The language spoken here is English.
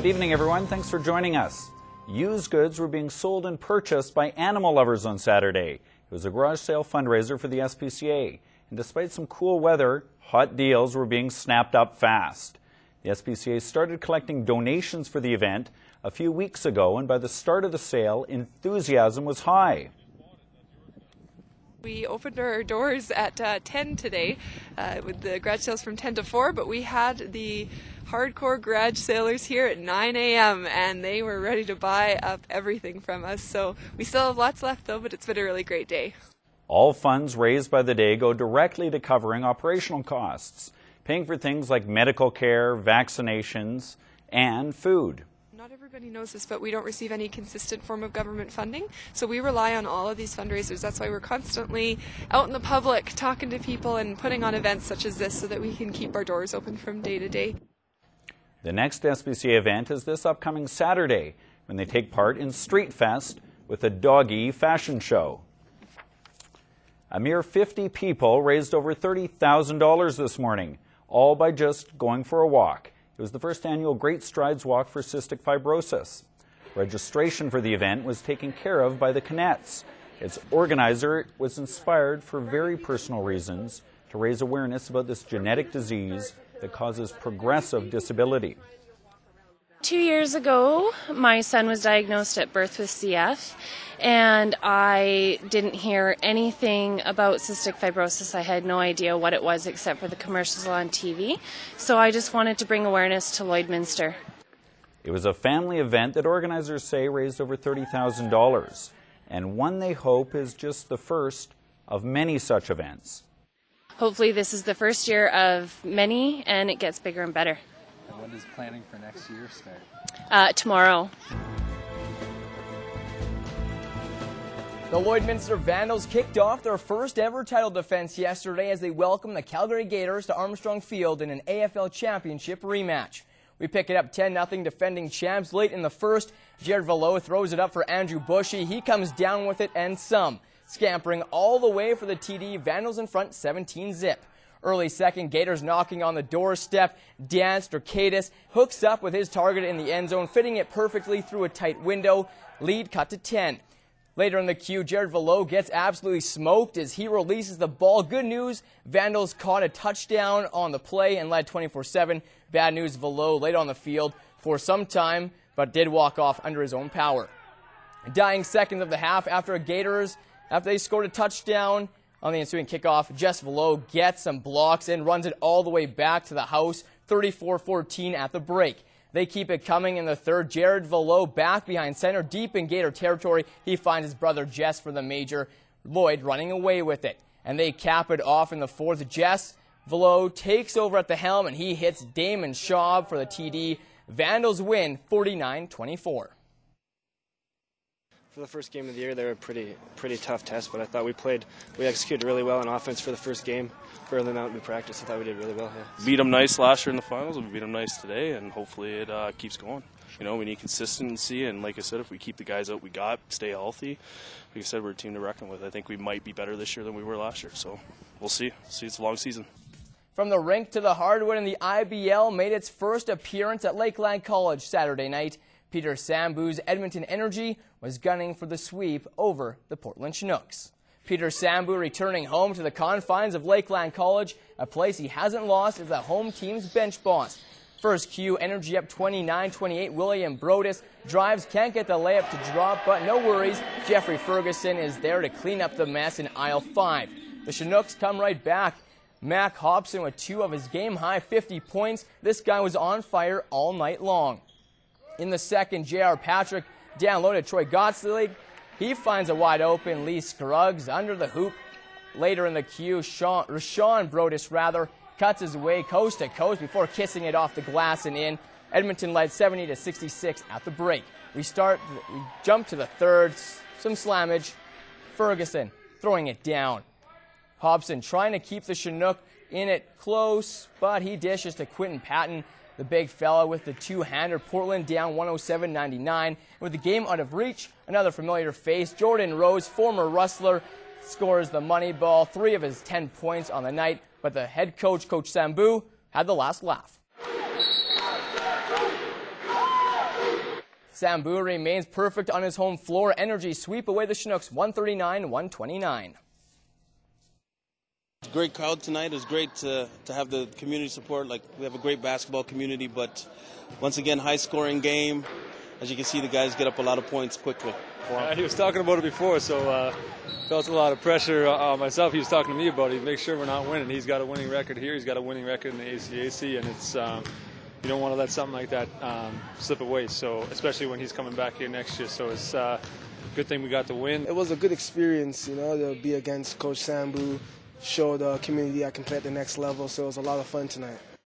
Good evening, everyone. Thanks for joining us. Used goods were being sold and purchased by animal lovers on Saturday. It was a garage sale fundraiser for the SPCA. And despite some cool weather, hot deals were being snapped up fast. The SPCA started collecting donations for the event a few weeks ago, and by the start of the sale, enthusiasm was high. We opened our doors at 10 today with the garage sales from 10 to 4, but we had the hardcore garage sailors here at 9 a.m. and they were ready to buy up everything from us. So we still have lots left though, but it's been a really great day. All funds raised by the day go directly to covering operational costs, paying for things like medical care, vaccinations, and food. Not everybody knows this, but we don't receive any consistent form of government funding, so we rely on all of these fundraisers. That's why we're constantly out in the public talking to people and putting on events such as this so that we can keep our doors open from day to day. The next SPCA event is this upcoming Saturday, when they take part in Street Fest with a doggy fashion show. A mere 50 people raised over $30,000 this morning, all by just going for a walk. It was the first annual Great Strides Walk for Cystic Fibrosis. Registration for the event was taken care of by the Canettes. Its organizer was inspired for very personal reasons to raise awareness about this genetic disease that causes progressive disability. 2 years ago, my son was diagnosed at birth with CF, and I didn't hear anything about cystic fibrosis. I had no idea what it was except for the commercials on TV, so I just wanted to bring awareness to Lloyd. It was a family event that organizers say raised over $30,000, and one they hope is just the first of many such events. Hopefully this is the first year of many, and it gets bigger and better. And when does planning for next year start? Tomorrow. The Lloyd Vandals kicked off their first ever title defense yesterday as they welcomed the Calgary Gators to Armstrong Field in an AFL Championship rematch. We pick it up 10-0 defending champs late in the first. Jared Valo throws it up for Andrew Bushy. He comes down with it and some. Scampering all the way for the TD, Vandals in front 17-zip. Early second, Gators knocking on the doorstep. Dan Strikaitis hooks up with his target in the end zone, fitting it perfectly through a tight window. Lead cut to 10. Later in the queue, Jared Valo gets absolutely smoked as he releases the ball. Good news, Vandals caught a touchdown on the play and led 24-7. Bad news, Valo laid on the field for some time, but did walk off under his own power. Dying seconds of the half after they scored a touchdown on the ensuing kickoff, Jess Valo gets some blocks and runs it all the way back to the house, 34-14 at the break. They keep it coming in the third. Jared Valo back behind center, deep in Gator territory. He finds his brother Jess for the major. Lloyd running away with it. And they cap it off in the fourth. Jess Valo takes over at the helm, and he hits Damon Schaub for the TD. Vandals win 49-24. For the first game of the year, they were a pretty tough test, but I thought we executed really well on offense for the first game. For the amount we practiced, I thought we did really well. Yeah. Beat them nice last year in the finals, and we beat them nice today, and hopefully it keeps going. You know, we need consistency, and like I said, if we keep the guys out we got, stay healthy, like I said, we're a team to reckon with. I think we might be better this year than we were last year, so we'll see. It's a long season. From the rink to the hardwood, and the IBL made its first appearance at Lakeland College Saturday night. Peter Sambu's Edmonton Energy was gunning for the sweep over the Portland Chinooks. Peter Sambu returning home to the confines of Lakeland College, a place he hasn't lost as the home team's bench boss. First Q, Energy up 29-28. William Brodus drives, can't get the layup to drop, but no worries. Jeffrey Ferguson is there to clean up the mess in aisle 5. The Chinooks come right back. Mac Hobson with 2 of his game-high 50 points. This guy was on fire all night long. In the second, J.R. Patrick downloaded Troy Gottslig. He finds a wide open Lee Scruggs under the hoop. Later in the queue, Rashawn Brodus cuts his way coast to coast before kissing it off the glass and in. Edmonton led 70-66 at the break. We jump to the third, some slammage. Ferguson throwing it down. Hobson trying to keep the Chinook in it close, but he dishes to Quentin Patton. The big fella with the two-hander. Portland down 107-99. With the game out of reach, another familiar face. Jordan Rose, former Rustler, scores the money ball. 3 of his 10 points on the night. But the head coach, Coach Sambu, had the last laugh. Sambu remains perfect on his home floor. Energy sweep away the Chinooks 139-129. Great crowd tonight. It was great to have the community support. Like, we have a great basketball community, but once again, high-scoring game. As you can see, the guys get up a lot of points quickly. He was talking about it before, so felt a lot of pressure myself. He was talking to me about it. Make sure we're not winning. He's got a winning record here. He's got a winning record in the ACAC, and it's you don't want to let something like that slip away. So especially when he's coming back here next year. So it's a good thing we got the win. It was a good experience, you know, to be against Coach Sambu, show the community I can play at the next level. So it was a lot of fun tonight.